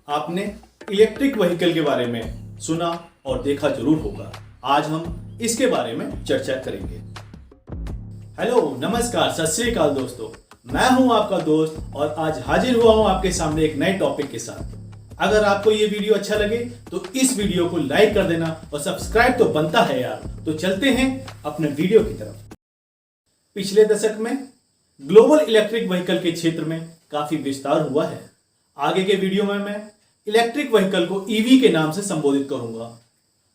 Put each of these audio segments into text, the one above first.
आपने electric vehicle के बारे में सुना और देखा जरूर होगा। आज हम इसके बारे में चर्चा करेंगे। हेलो, नमस्कार, सत श्री अकाल दोस्तों। मैं हूं आपका दोस्त और आज हाजिर हुआ हूं आपके सामने एक नए टॉपिक के साथ। अगर आपको ये वीडियो अच्छा लगे तो इस वीडियो को लाइक कर देना और सब्सक्राइब तो बनता है यार। तो चलते हैं अपने वीडियो की तरफ। पिछले दशक में ग्लोबल इलेक्ट्रिक व्हीकल के क्षेत्र में काफी विस्तार हुआ है। आगे के वीडियो में मैं इलेक्ट्रिक व्हीकल को ईवी के नाम से संबोधित करूंगा।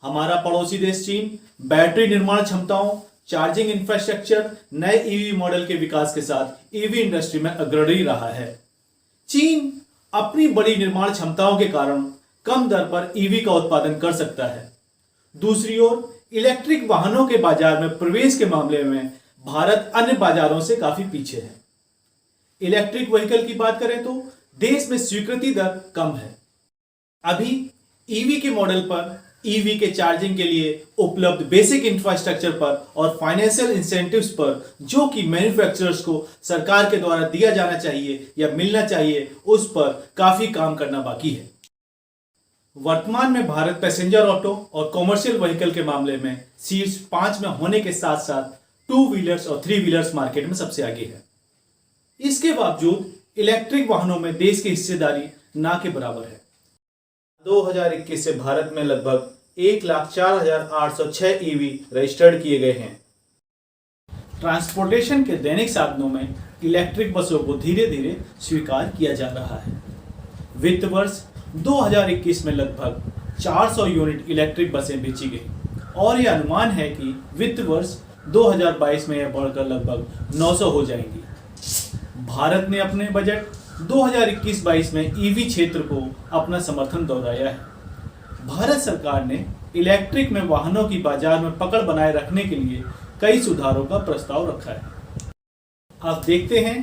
हमारा पड़ोसी देश चीन बैटरी निर्माण क्षमताओं, चार्जिंग इंफ्रास्ट्रक्चर, नए ईवी मॉडल के विकास के साथ ईवी इंडस्ट्री में अग्रणी रहा है। चीन अपनी बड़ी निर्माण क्षमताओं के कारण कम दर पर ईवी का उत्पादन कर सकता है। दूसरी ओर इलेक्ट्रिक वाहनों के बाजार में प्रवेश के मामले में भारत अन्य बाजारों से काफी पीछे है। इलेक्ट्रिक व्हीकल की बात करें तो देश में स्वीकृति दर कम है। अभी ईवी के मॉडल पर ईवी के चार्जिंग के लिए उपलब्ध बेसिक इंफ्रास्ट्रक्चर पर और फाइनेंशियल इंसेंटिव्स पर जो कि मैन्युफैक्चरर्स को सरकार के द्वारा दिया जाना चाहिए या मिलना चाहिए, उस पर काफी काम करना बाकी है। वर्तमान में भारत पैसेंजर ऑटो और कॉमर्शियल व्हीकल के मामले में शीर्ष 5 में होने के साथ साथ 2 व्हीलर्स और 3 व्हीलर्स मार्केट में सबसे आगे है। इसके बावजूद इलेक्ट्रिक वाहनों में देश की हिस्सेदारी ना के बराबर है। 2021 से भारत में लगभग 1,04,806 ईवी रजिस्टर्ड किए गए हैं। ट्रांसपोर्टेशन के दैनिक साधनों में इलेक्ट्रिक बसों को धीरे धीरे स्वीकार किया जा रहा है। वित्त वर्ष 2021 में लगभग 400 यूनिट इलेक्ट्रिक बसें बेची गई और यह अनुमान है कि वित्त वर्ष 2022 में यह बढ़कर लगभग 900 हो जाएंगी। भारत ने अपने बजट 2021-22 में ईवी क्षेत्र को अपना समर्थन दोहराया है। भारत सरकार ने इलेक्ट्रिक में वाहनों की बाजार में पकड़ बनाए रखने के लिए कई सुधारों का प्रस्ताव रखा है। आप देखते हैं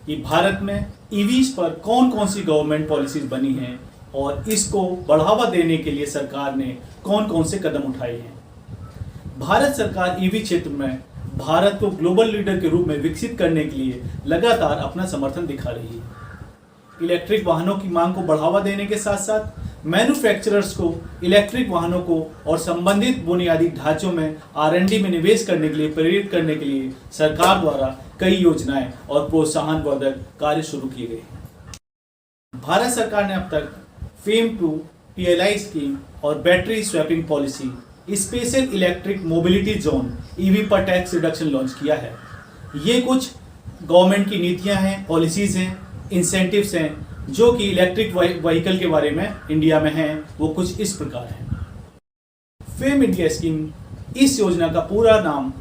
कि भारत में ईवीज पर कौन कौन सी गवर्नमेंट पॉलिसीज बनी हैं और इसको बढ़ावा देने के लिए सरकार ने कौन कौन से कदम उठाए हैं। भारत सरकार ईवी क्षेत्र में भारत को ग्लोबल लीडर के रूप में विकसित करने के लिए लगातार अपना समर्थन दिखा रही है। इलेक्ट्रिक वाहनों की मांग को बढ़ावा देने के साथ साथ मैन्युफैक्चरर्स को इलेक्ट्रिक वाहनों को और संबंधित बुनियादी ढांचों में R&D में निवेश करने के लिए प्रेरित करने के लिए सरकार द्वारा कई योजनाएं और प्रोत्साहनवर्धक कार्य शुरू किए गए हैं। भारत सरकार ने अब तक फेम 2 PLI स्कीम और battery swapping policy, special electric mobility zone, EV पर टैक्स रिडक्शन लॉन्च किया है। ये कुछ गवर्नमेंट की नीतियां हैं, पॉलिसीज हैं, इंसेंटिव्स हैं जो कि इलेक्ट्रिक व्हीकल के बारे में इंडिया में हैं। वो कुछ इस प्रकार हैं। फेम इंडिया स्कीम, इस योजना का पूरा नाम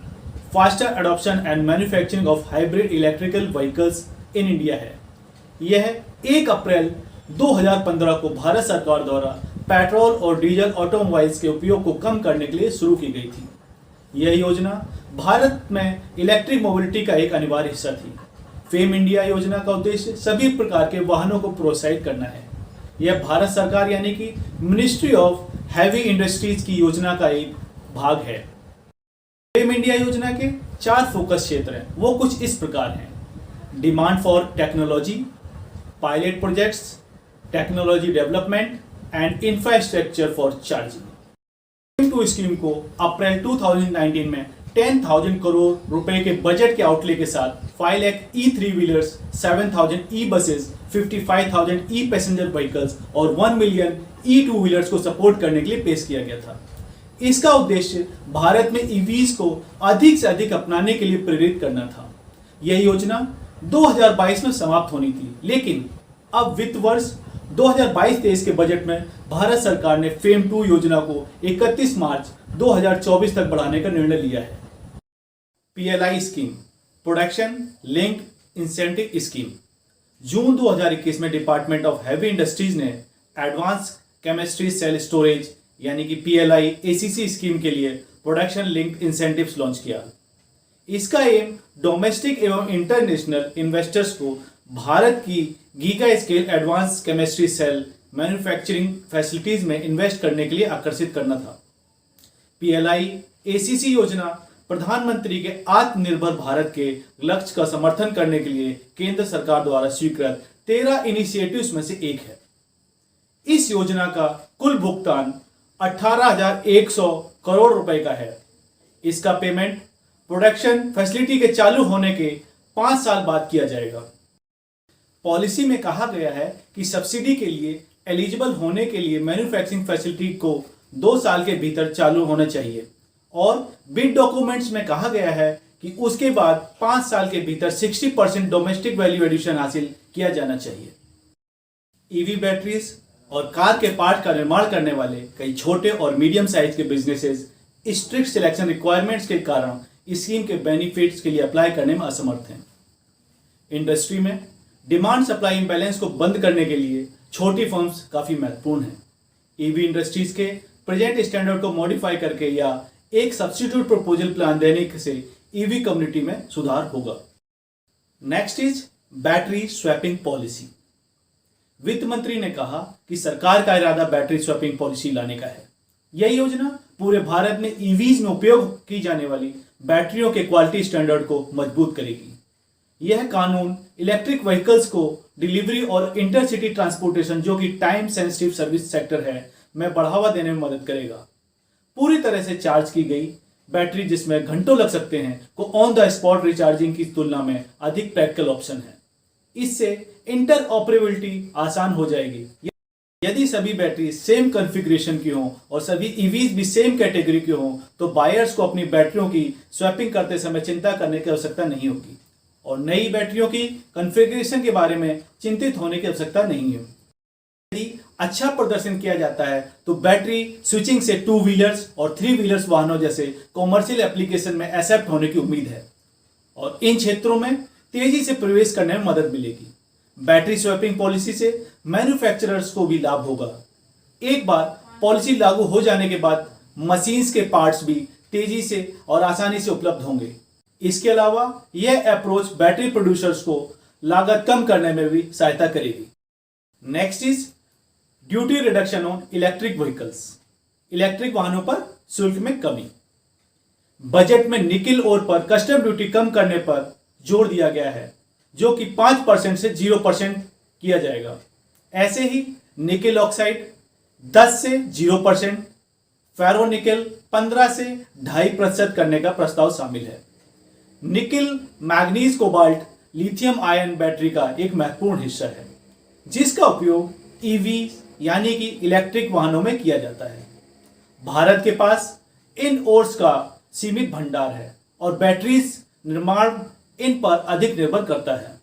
faster adoption and manufacturing of hybrid electrical vehicles in India है। यह 1 अप्रैल 2015 को भारत सरकार द्वारा पेट्रोल और डीजल ऑटोमोबाइल्स के उपयोग को कम करने के लिए शुरू की गई थी। यह योजना भारत में इलेक्ट्रिक मोबिलिटी का एक अनिवार्य हिस्सा थी। फेम इंडिया योजना का उद्देश्य सभी प्रकार के वाहनों को प्रोत्साहित करना है। यह भारत सरकार यानी कि मिनिस्ट्री ऑफ हैवी इंडस्ट्रीज की योजना का एक भाग है। फेम इंडिया योजना के 4 फोकस क्षेत्र हैं। वो कुछ इस प्रकार हैं: demand for technology, pilot projects, technology development and infrastructure for charging. Fame 2 scheme को अप्रैल 2019 में 10,000 करोड़ रुपए के बजट के आउटले के साथ 5 lakh E3 wheelers, 7,000 e buses, 55,000 ई पैसेंजर व्हीकल्स और 1 मिलियन E2 व्हीलर्स को सपोर्ट करने के लिए पेश किया गया था। इसका उद्देश्य भारत में ईवीज को अधिक से अधिक अपनाने के लिए प्रेरित करना था। यह योजना 2022 में समाप्त होनी थी, लेकिन अब वित्त वर्ष 2022-23 के बजट में भारत सरकार ने फेम 2 योजना को 31 मार्च 2024 तक बढ़ाने का निर्णय लिया है। PLI scheme, production link incentive scheme, जून 2021 में डिपार्टमेंट ऑफ हैवी इंडस्ट्रीज ने एडवांस केमिस्ट्री सेल स्टोरेज यानी कि PLI ACC स्कीम के लिए प्रोडक्शन लिंक इंसेंटिव्स लॉन्च किया। इसका एम डोमेस्टिक एवं इंटरनेशनल इन्वेस्टर्स को भारत की giga scale advance chemistry cell manufacturing facilities में इन्वेस्ट करने के लिए आकर्षित करना था। PLI ACC योजना प्रधानमंत्री के आत्मनिर्भर भारत के लक्ष्य का समर्थन करने के लिए केंद्र सरकार द्वारा स्वीकृत 13 इनिशिएटिव्स में से एक है। इस योजना का कुल भुगतान 18,100 करोड़ रुपए का है। इसका पेमेंट प्रोडक्शन फैसिलिटी के चालू होने के 5 साल बाद किया जाएगा। पॉलिसी में कहा गया है कि सब्सिडी के लिए एलिजिबल होने के लिए मैन्युफैक्चरिंग फैसिलिटी को 2 साल के भीतर चालू होना चाहिए और बिड डॉक्यूमेंट्स में कहा गया है कि उसके बाद 5 साल के भीतर 60% डोमेस्टिक वैल्यू एडिशन हासिल किया जाना चाहिए। ईवी बैटरीज और कार के पार्ट का निर्माण करने वाले कई छोटे और मीडियम साइज के बिजनेसेस स्ट्रिक्ट सिलेक्शन रिक्वायरमेंट्स के कारण इस स्कीम के बेनिफिट्स के लिए अप्लाई करने में असमर्थ हैं। इंडस्ट्री में डिमांड सप्लाई इंबैलेंस को बंद करने के लिए छोटी फर्म्स काफी महत्वपूर्ण हैं। ईवी इंडस्ट्रीज के प्रेजेंट स्टैंडर्ड को मॉडिफाई करके या एक सब्स्टिट्यूट प्रपोजल प्लान देने से ईवी कम्युनिटी में सुधार होगा। Next is battery swapping policy. वित्त मंत्री ने कहा कि सरकार का इरादा बैटरी स्वैपिंग पॉलिसी लाने का है। यह योजना पूरे भारत में ईवीज में उपयोग की जाने वाली बैटरियों के क्वालिटी स्टैंडर्ड को मजबूत करेगी। यह कानून इलेक्ट्रिक व्हीकल्स को डिलीवरी और इंटरसिटी ट्रांसपोर्टेशन, जो कि टाइम सेंसिटिव सर्विस सेक्टर है, में बढ़ावा देने में मदद करेगा। पूरी तरह से चार्ज की गई बैटरी, जिसमें घंटों लग सकते हैं, को ऑन द स्पॉट रिचार्जिंग की तुलना में अधिक प्रैक्टिकल ऑप्शन है। इससे इंटरऑपरेबिलिटी आसान हो जाएगी। यदि सभी बैटरी सेम कॉन्फ़िगरेशन की हों और सभी ईवीज भी सेम कैटेगरी के हों, तो बायर्स को अपनी बैटरियों की स्वैपिंग करते समय चिंता करने की आवश्यकता नहीं होगी और नई बैटरियों की कॉन्फ़िगरेशन के बारे में चिंतित होने की आवश्यकता नहीं है। यदि अच्छा प्रदर्शन किया जाता है तो बैटरी स्विचिंग से 2 व्हीलर्स और 3 व्हीलर्स वाहनों जैसे कॉमर्शियल एप्लीकेशन में एक्सेप्ट होने की उम्मीद है और इन क्षेत्रों में तेजी से प्रवेश करने में मदद मिलेगी। बैटरी स्वैपिंग पॉलिसी से मैन्युफैक्चरर्स को भी लाभ होगा। एक बार पॉलिसी लागू हो जाने के बाद मशीन्स के पार्ट्स भी तेजी से और आसानी से उपलब्ध होंगे। इसके अलावा यह अप्रोच बैटरी प्रोड्यूसर्स को लागत कम करने में भी सहायता करेगी। Next is duty reduction on electric vehicles. Electric वाहनों पर शुल्क में कमी। बजट में निकिल ओर पर कस्टम ड्यूटी कम करने पर जोर दिया गया है, जो कि 5% से 0% किया जाएगा। ऐसे ही निकिल ऑक्साइड 10 से 0%, फेरोनिकल 15 से 2.5% करने का प्रस्ताव शामिल है। Nickel, manganese, cobalt, lithium ion battery का एक महत्वपूर्ण हिस्सा है, जिसका उपयोग ईवी यानी कि इलेक्ट्रिक वाहनों में किया जाता है। भारत के पास इन ओर्स का सीमित भंडार है और बैटरीज निर्माण इन पर अधिक निर्भर करता है।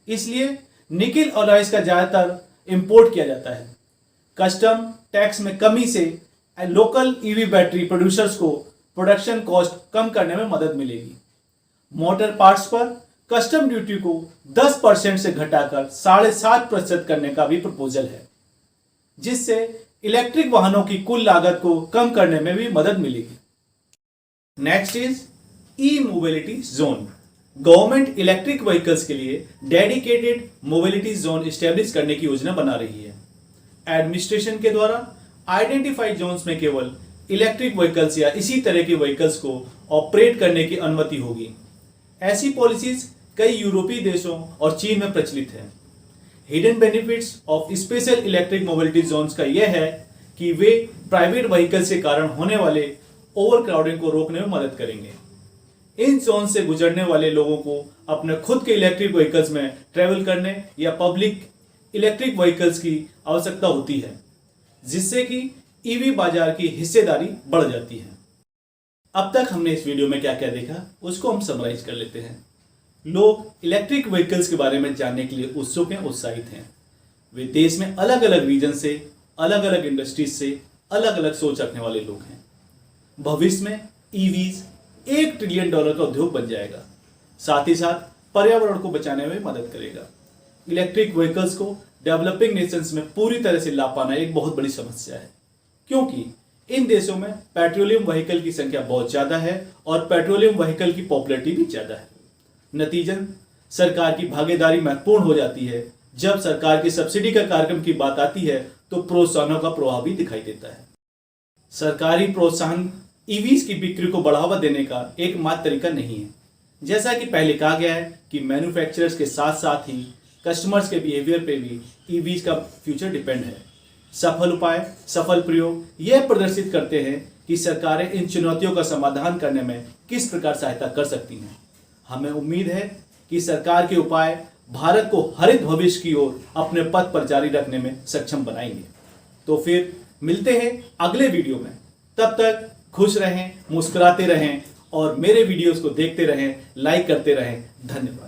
इसलिए निकिल अलॉयज का ज्यादातर इंपोर्ट किया जाता है। कस्टम टैक्स में कमी से लोकल ईवी बैटरी प्रोड्यूसर्स को प्रोडक्शन कॉस्ट कम करने में मदद मिलेगी। मोटर पार्ट्स पर कस्टम ड्यूटी को 10% से घटाकर 7.5% करने का भी प्रपोजल है, जिससे इलेक्ट्रिक वाहनों की कुल लागत को कम करने में भी मदद मिलेगी। Next is E mobility zone. Government electric vehicles के लिए डेडिकेटेड मोबिलिटी जोन एस्टेब्लिश करने की योजना बना रही है। एडमिनिस्ट्रेशन के द्वारा आइडेंटिफाइड जोन्स में केवल इलेक्ट्रिक व्हीकल्स या इसी तरह के व्हीकल्स को ऑपरेट करने की अनुमति होगी। ऐसी पॉलिसीज कई यूरोपीय देशों और चीन में प्रचलित है। Hidden benefits of special electric mobility zones का यह है कि वे प्राइवेट व्हीकल्स के कारण होने वाले ओवरक्राउडिंग को रोकने में मदद करेंगे। इन जोन से गुजरने वाले लोगों को अपने खुद के इलेक्ट्रिक व्हीकल्स में ट्रेवल करने या पब्लिक इलेक्ट्रिक व्हीकल्स की आवश्यकता होती है, जिससे कि ईवी बाजार की हिस्सेदारी बढ़ जाती है। अब तक हमने इस वीडियो में क्या क्या देखा, उसको हम समराइज कर लेते हैं। लोग इलेक्ट्रिक व्हीकल्स के बारे में जानने के लिए उत्सुक हैं, उत्साहित हैं। वे देश में अलग अलग रीजन से, अलग अलग इंडस्ट्रीज से अलग अलग सोच रखने वाले लोग हैं। भविष्य में ईवीज $1 ट्रिलियन का उद्योग बन जाएगा, साथ ही साथ पर्यावरण को बचाने में मदद करेगा। इलेक्ट्रिक व्हीकल्स को डेवलपिंग नेशंस में पूरी तरह से ला पाना एक बहुत बड़ी समस्या है, क्योंकि इन देशों में पेट्रोलियम व्हीकल की संख्या बहुत ज़्यादा है और पेट्रोलियम व्हीकल की पॉपुलैरिटी भी ज़्यादा है। नतीजन सरकार की भागीदारी महत्वपूर्ण हो जाती है। जब सरकार की सब्सिडी का कार्यक्रम की बात आती है तो प्रोत्साहनों का प्रभाव भी दिखाई देता है। सरकारी प्रोत्साहन ईवीज की बिक्री को बढ़ावा देने का एकमात्र तरीका नहीं है। जैसा कि पहले कहा गया है कि मैन्युफैक्चरर्स के साथ साथ ही कस्टमर्स के बिहेवियर पे भी ईवीज का फ्यूचर डिपेंड है। सफल उपाय, सफल प्रयोग यह प्रदर्शित करते हैं कि सरकारें इन चुनौतियों का समाधान करने में किस प्रकार सहायता कर सकती हैं। हमें उम्मीद है कि सरकार के उपाय भारत को हरित भविष्य की ओर अपने पथ पर जारी रखने में सक्षम बनाएंगे। तो फिर मिलते हैं अगले वीडियो में। तब तक खुश रहें, मुस्कुराते रहें और मेरे वीडियोस को देखते रहें, लाइक करते रहें। धन्यवाद।